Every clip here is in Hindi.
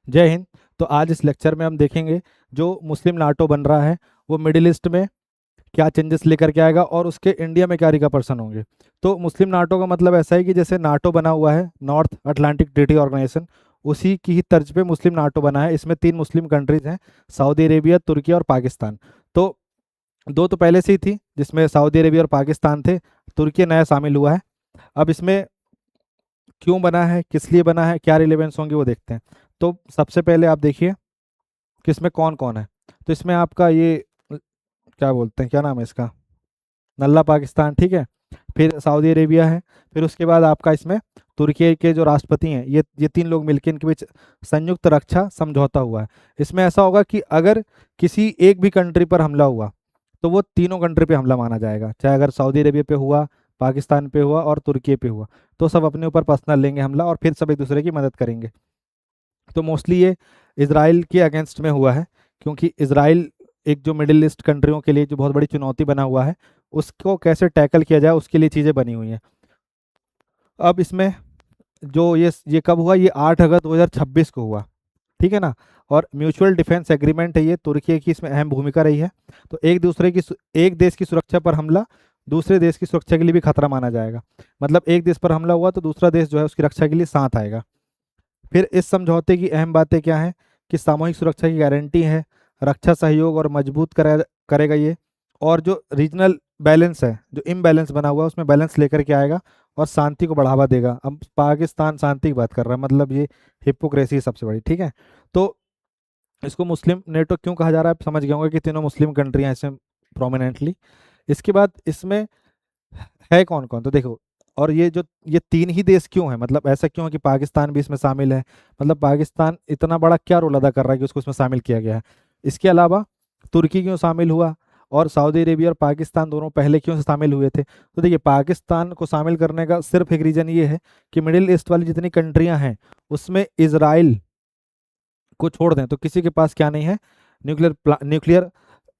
जय हिंद। तो आज इस लेक्चर में हम देखेंगे जो मुस्लिम नाटो बन रहा है वो मिडिल ईस्ट में क्या चेंजेस लेकर के आएगा और उसके इंडिया में क्या रिकॉर्ड्स होंगे। तो मुस्लिम नाटो का मतलब ऐसा है कि जैसे नाटो बना हुआ है, नॉर्थ अटलांटिक ट्रीटी ऑर्गेनाइजेशन, उसी की ही तर्ज पे मुस्लिम नाटो बना है। इसमें 3 मुस्लिम कंट्रीज हैं, सऊदी अरेबिया, तुर्की और पाकिस्तान। तो दो तो पहले से ही थी जिसमें सऊदी अरेबिया और पाकिस्तान थे, तुर्की नया शामिल हुआ है। अब इसमें क्यों बना है, किस लिए बना है, क्या रिलेवेंस होंगे वो देखते हैं। तो सबसे पहले आप देखिए कि इसमें कौन कौन है। तो इसमें आपका ये क्या बोलते हैं, क्या नाम है इसका, नल्ला पाकिस्तान, ठीक है। फिर सऊदी अरेबिया है। फिर उसके बाद आपका इसमें तुर्की के जो राष्ट्रपति हैं, ये 3 लोग मिलकर इनके बीच संयुक्त रक्षा समझौता हुआ है। इसमें ऐसा होगा कि अगर किसी एक भी कंट्री पर हमला हुआ तो वो तीनों कंट्री पे हमला माना जाएगा, चाहे अगर सऊदी अरेबिया पे हुआ, पाकिस्तान पे हुआ और तुर्की पे हुआ, तो सब अपने ऊपर पर्सनल लेंगे हमला और फिर सब एक दूसरे की मदद करेंगे। तो मोस्टली ये इसराइल के अगेंस्ट में हुआ है, क्योंकि इसराइल एक जो मिडिल ईस्ट कंट्रियों के लिए जो बहुत बड़ी चुनौती बना हुआ है, उसको कैसे टैकल किया जाए उसके लिए चीज़ें बनी हुई हैं। अब इसमें जो ये कब हुआ, ये 8 अगस्त 2026 को हुआ, ठीक है ना। और म्यूचुअल डिफेंस एग्रीमेंट है ये, तुर्की की इसमें अहम भूमिका रही है। तो एक देश की सुरक्षा पर हमला दूसरे देश की सुरक्षा के लिए भी खतरा माना जाएगा। मतलब एक देश पर हमला हुआ तो दूसरा देश जो है उसकी रक्षा के लिए साथ आएगा। फिर इस समझौते की अहम बातें क्या हैं कि सामूहिक सुरक्षा की गारंटी है, रक्षा सहयोग और मजबूत करेगा ये, और जो रीजनल बैलेंस है, जो इम्बैलेंस बना हुआ है उसमें बैलेंस लेकर के आएगा और शांति को बढ़ावा देगा। अब पाकिस्तान शांति की बात कर रहा है, मतलब ये हिपोक्रेसी सबसे बड़ी, ठीक है। तो इसको मुस्लिम नेटो क्यों कहा जा रहा है, आप समझ गए होंगे कि तीनों मुस्लिम कंट्रियां इसमें प्रोमिनेंटली। इसके बाद इसमें है कौन कौन, तो देखो। और ये 3 ही देश क्यों है, मतलब ऐसा क्यों है कि पाकिस्तान भी इसमें शामिल है, मतलब पाकिस्तान इतना बड़ा क्या रोल अदा कर रहा है कि उसको इसमें शामिल किया गया है। इसके अलावा तुर्की क्यों शामिल हुआ, और सऊदी अरेबिया और पाकिस्तान दोनों पहले क्यों से शामिल हुए थे। तो देखिए, पाकिस्तान को शामिल करने का सिर्फ एक रीजन ये है कि मिडिल ईस्ट वाली जितनी कंट्रियां हैं उसमें इसराइल को छोड़ दें तो किसी के पास क्या नहीं है, न्यूक्लियर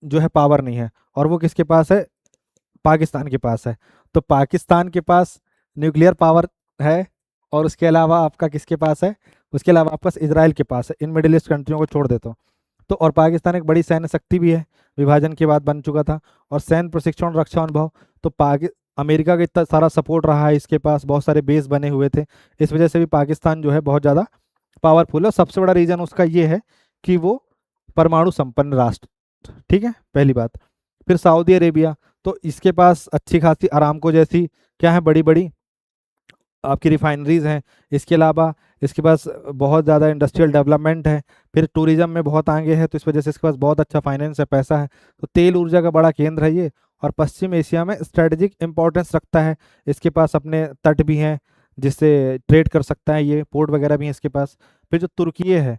जो है पावर नहीं है, और वो किसके पास है, पाकिस्तान के पास है। तो पाकिस्तान के पास न्यूक्लियर पावर है, और उसके अलावा आपका किसके पास है, उसके अलावा आपका इसराइल के पास है, इन मिडिल ईस्ट कंट्रियों को छोड़ देता हूँ। तो और पाकिस्तान एक बड़ी सैन्य शक्ति भी है, विभाजन के बाद बन चुका था, और सैन्य प्रशिक्षण और रक्षा अनुभव। तो पाकि अमेरिका का इतना सारा सपोर्ट रहा है, इसके पास बहुत सारे बेस बने हुए थे, इस वजह से भी पाकिस्तान जो है बहुत ज़्यादा पावरफुल है। और सबसे बड़ा रीजन उसका ये है कि वो परमाणु संपन्न राष्ट्र, ठीक है, पहली बात। फिर सऊदी अरेबिया, तो इसके पास अच्छी खासी अरामको जैसी क्या है, बड़ी बड़ी आपकी रिफाइनरीज हैं। इसके अलावा इसके पास बहुत ज़्यादा इंडस्ट्रियल डेवलपमेंट है। फिर टूरिज्म में बहुत आगे है, तो इस वजह से इसके पास बहुत अच्छा फाइनेंस है, पैसा है। तो तेल ऊर्जा का बड़ा केंद्र है ये, और पश्चिम एशिया में स्ट्रेटेजिक इंपॉर्टेंस रखता है। इसके पास अपने तट भी हैं जिससे ट्रेड कर सकता है, ये पोर्ट वगैरह भी हैं इसके पास। फिर जो तुर्की है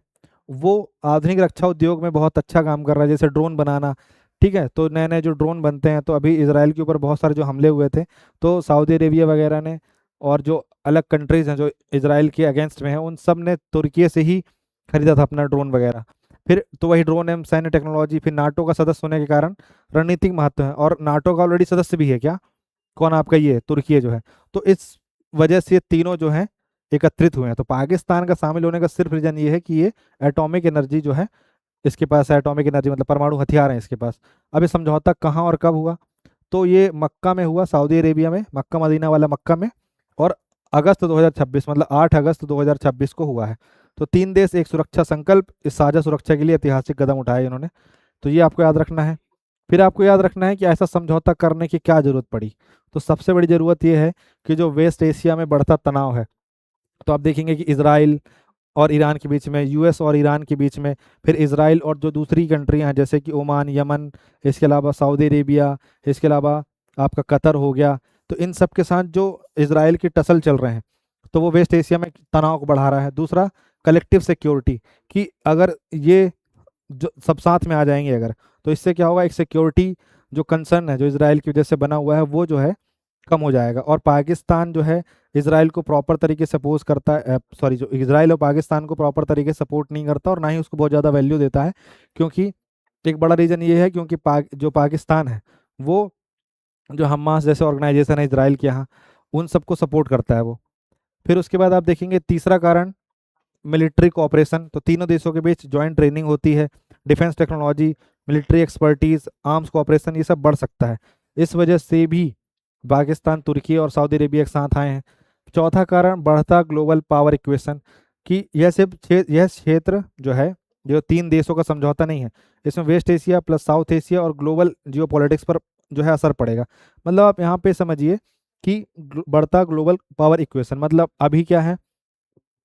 वो आधुनिक रक्षा उद्योग में बहुत अच्छा काम कर रहा है, जैसे ड्रोन बनाना, ठीक है। तो नए नए जो ड्रोन बनते हैं, तो अभी इसराइल के ऊपर बहुत सारे जो हमले हुए थे, तो सऊदी अरेबिया वगैरह ने और जो अलग कंट्रीज हैं जो इसराइल के अगेंस्ट में हैं, उन सब ने तुर्की से ही खरीदा था अपना ड्रोन वगैरह। फिर तो वही ड्रोन एवं सैन्य टेक्नोलॉजी, फिर नाटो का सदस्य होने के कारण रणनीतिक महत्व है, और नाटो का ऑलरेडी सदस्य भी है क्या, कौन, आपका ये तुर्की है जो है। तो इस वजह से ये तीनों जो है एकत्रित हुए हैं। तो पाकिस्तान का शामिल होने का सिर्फ रीजन ये है कि ये एटॉमिक एनर्जी जो है इसके पास है, एटॉमिक एनर्जी मतलब परमाणु हथियार हैं इसके पास। अब ये समझौता कहाँ और कब हुआ, तो ये मक्का में हुआ, सऊदी अरेबिया में, मक्का मदीना वाला मक्का में। और अगस्त 2026 मतलब 8 अगस्त 2026 को हुआ है। तो 3 देश एक सुरक्षा संकल्प, इस साझा सुरक्षा के लिए ऐतिहासिक कदम उठाए इन्होंने। तो ये आपको याद रखना है। फिर आपको याद रखना है कि ऐसा समझौता करने की क्या जरूरत पड़ी। तो सबसे बड़ी जरूरत यह है कि जो वेस्ट एशिया में बढ़ता तनाव है, तो आप देखेंगे कि इसराइल और ईरान के बीच में, यूएस और ईरान के बीच में, फिर इसराइल और जो दूसरी कंट्रियां हैं जैसे कि ओमान, यमन, इसके अलावा सऊदी अरेबिया, इसके अलावा आपका कतर हो गया, तो इन सब के साथ जो इसराइल की टसल चल रहे हैं, तो वो वेस्ट एशिया में तनाव को बढ़ा रहा है। दूसरा, कलेक्टिव सिक्योरिटी, कि अगर ये जो सब साथ में आ जाएंगे अगर, तो इससे क्या होगा, एक सिक्योरिटी जो कंसर्न है जो इसराइल की वजह से बना हुआ है वो जो है कम हो जाएगा। और पाकिस्तान जो है इसराइल को प्रॉपर तरीके से सपोज करता है, सॉरी, जो इसराइल और पाकिस्तान को प्रॉपर तरीके से सपोर्ट नहीं करता और ना ही उसको बहुत ज़्यादा वैल्यू देता है। क्योंकि एक बड़ा रीज़न ये है क्योंकि जो पाकिस्तान है वो जो हमास जैसे ऑर्गेनाइजेशन है इसराइल के यहाँ, उन सबको सपोर्ट करता है वो। फिर उसके बाद आप देखेंगे तीसरा कारण मिलिट्री कोऑपरेशन, तो तीनों देशों के बीच ज्वाइंट ट्रेनिंग होती है, defence technology, military expertise, arms cooperation, ये सब बढ़ सकता है। इस वजह से भी पाकिस्तान, तुर्की और सऊदी अरेबिया एक साथ आए हैं। चौथा कारण बढ़ता ग्लोबल पावर इक्वेशन, कि यह क्षेत्र जो है, जो तीन देशों का समझौता नहीं है, इसमें West Asia plus South Asia और ग्लोबल जियोपॉलिटिक्स पर जो है असर पड़ेगा। मतलब आप यहाँ पे समझिए कि बढ़ता ग्लोबल पावर इक्वेशन मतलब अभी क्या है,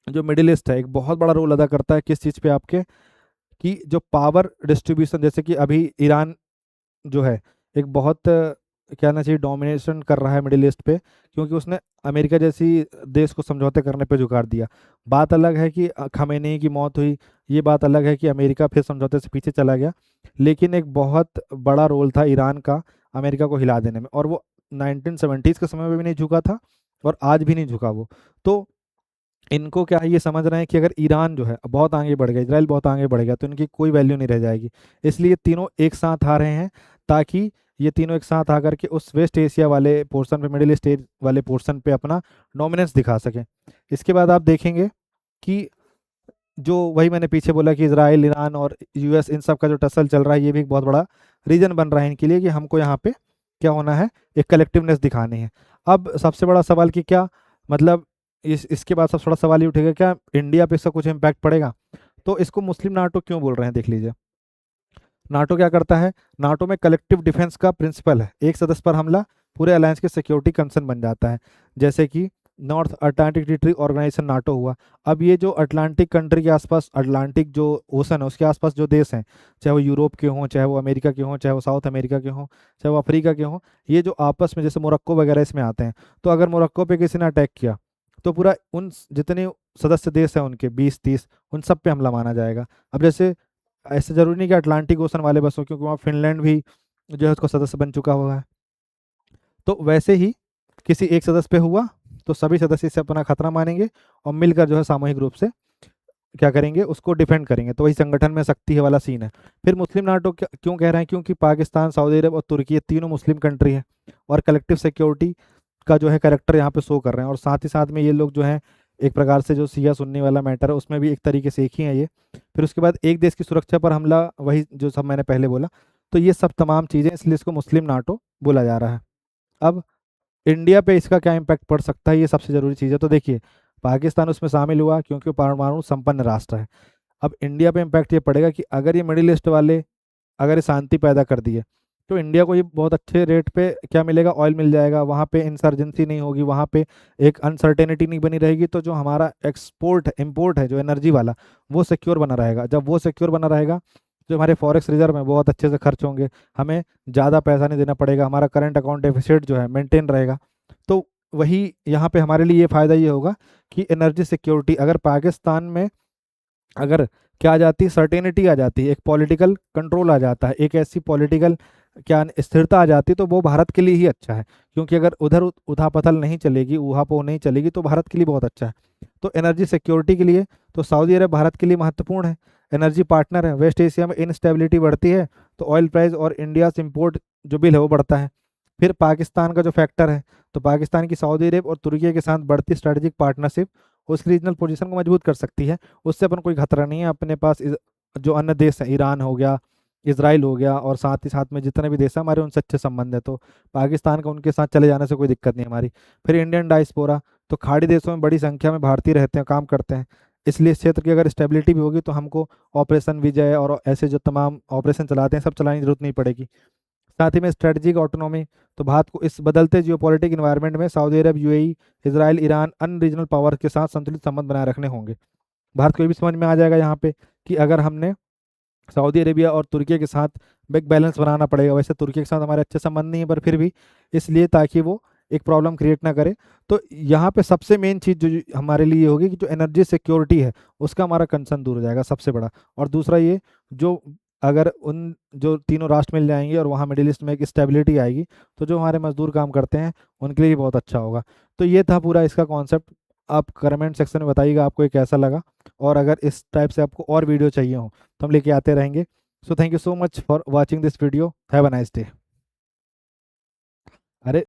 जो मिडिल ईस्ट है एक बहुत बड़ा रोल अदा करता है किस चीज़ पे आपके, कि जो पावर डिस्ट्रीब्यूशन, जैसे कि अभी ईरान जो है एक बहुत कहना चाहिए डोमिनेशन कर रहा है मिडिल ईस्ट पे, क्योंकि उसने अमेरिका जैसी देश को समझौते करने पे झुकार दिया। बात अलग है कि खमेनी की मौत हुई, ये बात अलग है कि अमेरिका फिर समझौते से पीछे चला गया, लेकिन एक बहुत बड़ा रोल था ईरान का अमेरिका को हिला देने में, और वो 1970s के समय में भी नहीं झुका था और आज भी नहीं झुका वो। तो इनको क्या है, ये समझ रहे हैं कि अगर ईरान जो है बहुत आगे बढ़ गया, इजराइल बहुत आगे बढ़ गया, तो इनकी कोई वैल्यू नहीं रह जाएगी। इसलिए तीनों एक साथ आ रहे हैं, ताकि ये तीनों एक साथ आकर के उस वेस्ट एशिया वाले पोर्शन पे, मिडिल ईस्ट वाले पोर्शन पे अपना डोमिनेंस दिखा सकें। इसके बाद आप देखेंगे कि जो वही मैंने पीछे बोला कि इजराइल, ईरान और यूएस, इन सब का जो टसल चल रहा है, ये भी एक बहुत बड़ा रीजन बन रहा है इनके लिए कि हमको यहाँ पे क्या होना है, एक कलेक्टिवनेस दिखानी है। अब सबसे बड़ा सवाल कि क्या मतलब इसके बाद सबसे बड़ा सवाल ये उठेगा, क्या इंडिया पे इसका कुछ इम्पैक्ट पड़ेगा? तो इसको मुस्लिम नाटो क्यों बोल रहे हैं, देख लीजिए। नाटो क्या करता है, नाटो में कलेक्टिव डिफेंस का प्रिंसिपल है, एक सदस्य पर हमला पूरे अलायंस के सिक्योरिटी कंसर्न बन जाता है। जैसे कि North Atlantic Treaty Organization NATO हुआ। अब ये जो अटलांटिक कंट्री के आसपास, अटलांटिक जो ओशन है उसके आसपास जो देश हैं, चाहे वो यूरोप के हों, चाहे वो अमेरिका के हों, चाहे वो साउथ अमेरिका के हों, चाहे वो अफ्रीका के हों, ये जो आपस में जैसे मोरक्को वगैरह इसमें आते हैं, तो अगर मोरक्को पे किसी ने अटैक किया तो पूरा उन जितने सदस्य देश हैं उनके 20-30 उन सब पे हमला माना जाएगा। अब जैसे ऐसे जरूरी नहीं कि अटलांटिक ओशन वाले बस हो, क्योंकि वहाँ फिनलैंड भी जो है उसका सदस्य बन चुका हुआ है। तो वैसे ही किसी एक सदस्य पे हुआ तो सभी सदस्य इसे अपना खतरा मानेंगे और मिलकर जो है सामूहिक रूप से क्या करेंगे, उसको डिफेंड करेंगे। तो वही संगठन में शक्ति है वाला सीन है। फिर मुस्लिम नाटो क्यों कह रहे हैं, क्योंकि पाकिस्तान, सऊदी अरब और तुर्की ये तीनों मुस्लिम कंट्री हैं और कलेक्टिव सिक्योरिटी का जो है करेक्टर यहाँ पे शो कर रहे हैं। और साथ ही साथ में ये लोग जो है एक प्रकार से जो सिया सुन्नी वाला मैटर है उसमें भी एक तरीके से एक ही है ये। फिर उसके बाद एक देश की सुरक्षा पर हमला, वही जो सब मैंने पहले बोला। तो ये सब तमाम चीज़ें, इसलिए इसको मुस्लिम नाटो बोला जा रहा है। अब इंडिया पे इसका क्या इम्पैक्ट पड़ सकता है, ये सबसे ज़रूरी चीज़ है। तो देखिए, पाकिस्तान उसमें शामिल हुआ क्योंकि वो परमाणु संपन्न राष्ट्र है। अब इंडिया पे इम्पैक्ट ये पड़ेगा कि अगर ये मिडिल ईस्ट वाले अगर ये शांति पैदा कर दिए, तो इंडिया को ये बहुत अच्छे रेट पे क्या मिलेगा, ऑयल मिल जाएगा, वहाँ पे इंसर्जेंसी नहीं होगी, वहाँ पे एक अनसर्टेनिटी नहीं बनी रहेगी। तो जो हमारा एक्सपोर्ट इम्पोर्ट है जो एनर्जी वाला, वो सिक्योर बना रहेगा। जब वो सिक्योर बना रहेगा, जो हमारे फॉरेक्स रिजर्व में बहुत अच्छे से खर्च होंगे, हमें ज़्यादा पैसा नहीं देना पड़ेगा, हमारा करंट अकाउंट डेफिसिट जो है मेंटेन रहेगा। तो वही यहाँ पे हमारे लिए ये फ़ायदा ये होगा कि एनर्जी सिक्योरिटी, अगर पाकिस्तान में अगर क्या आ जाती है, सर्टेनिटी आ जाती है, एक पॉलिटिकल कंट्रोल आ जाता है, एक ऐसी पॉलिटिकल क्या स्थिरता आ जाती है, तो वो भारत के लिए ही अच्छा है। क्योंकि अगर उधर उथापथल नहीं चलेगी, ऊहापोह नहीं चलेगी, तो भारत के लिए बहुत अच्छा है। तो एनर्जी सिक्योरिटी के लिए तो सऊदी अरब भारत के लिए महत्वपूर्ण है, एनर्जी पार्टनर है। वेस्ट एशिया में इनस्टेबिलिटी बढ़ती है तो ऑयल प्राइस और इंडिया से इम्पोर्ट जो बिल है वो बढ़ता है। फिर पाकिस्तान का जो फैक्टर है, तो पाकिस्तान की सऊदी अरब और तुर्की के साथ बढ़ती स्ट्रेटेजिक पार्टनरशिप उस रीजनल पोजीशन को मजबूत कर सकती है। उससे अपन कोई खतरा नहीं है। अपने पास जो अन्य देश हैं, ईरान हो गया, इसराइल हो गया, और साथ ही साथ में जितने भी देश हैं हमारे उनसे अच्छे संबंध है, तो पाकिस्तान का उनके साथ चले जाने से कोई दिक्कत नहीं हमारी। फिर इंडियन डायस्पोरा, तो खाड़ी देशों में बड़ी संख्या में भारतीय रहते हैं, काम करते हैं। इसलिए इस क्षेत्र की अगर स्टेबिलिटी भी होगी तो हमको ऑपरेशन विजय और ऐसे जो तमाम ऑपरेशन चलाते हैं सब चलाने की जरूरत नहीं पड़ेगी। साथ ही में स्ट्रेटजिक ऑटोनॉमी, तो भारत को इस बदलते जियोपॉलिटिक इन्वायरमेंट में सऊदी अरब, यूएई, इसराइल, ईरान, अन्य रीजनल पावर के साथ संतुलित संबंध बनाए रखने होंगे। भारत को ये भी समझ में आ जाएगा यहाँ पे कि अगर हमने सऊदी अरेबिया और तुर्की के साथ एक बैलेंस बनाना पड़ेगा। वैसे तुर्की के साथ हमारे अच्छे संबंध नहीं है, पर फिर भी इसलिए ताकि वो एक प्रॉब्लम क्रिएट ना करे। तो यहाँ पे सबसे मेन चीज़ जो हमारे लिए होगी कि जो एनर्जी सिक्योरिटी है उसका हमारा कंसर्न दूर हो जाएगा सबसे बड़ा। और दूसरा ये, जो अगर उन जो तीनों राष्ट्र मिल जाएंगे और वहाँ मिडिल ईस्ट में एक स्टेबिलिटी आएगी, तो जो हमारे मजदूर काम करते हैं उनके लिए भी बहुत अच्छा होगा। तो ये था पूरा इसका कॉन्सेप्ट। आप कमेंट सेक्शन में बताइएगा आपको ये कैसा लगा, और अगर इस टाइप से आपको और वीडियो चाहिए हो तो हम लेके आते रहेंगे। So thank you so much for watching this video. Have a nice day.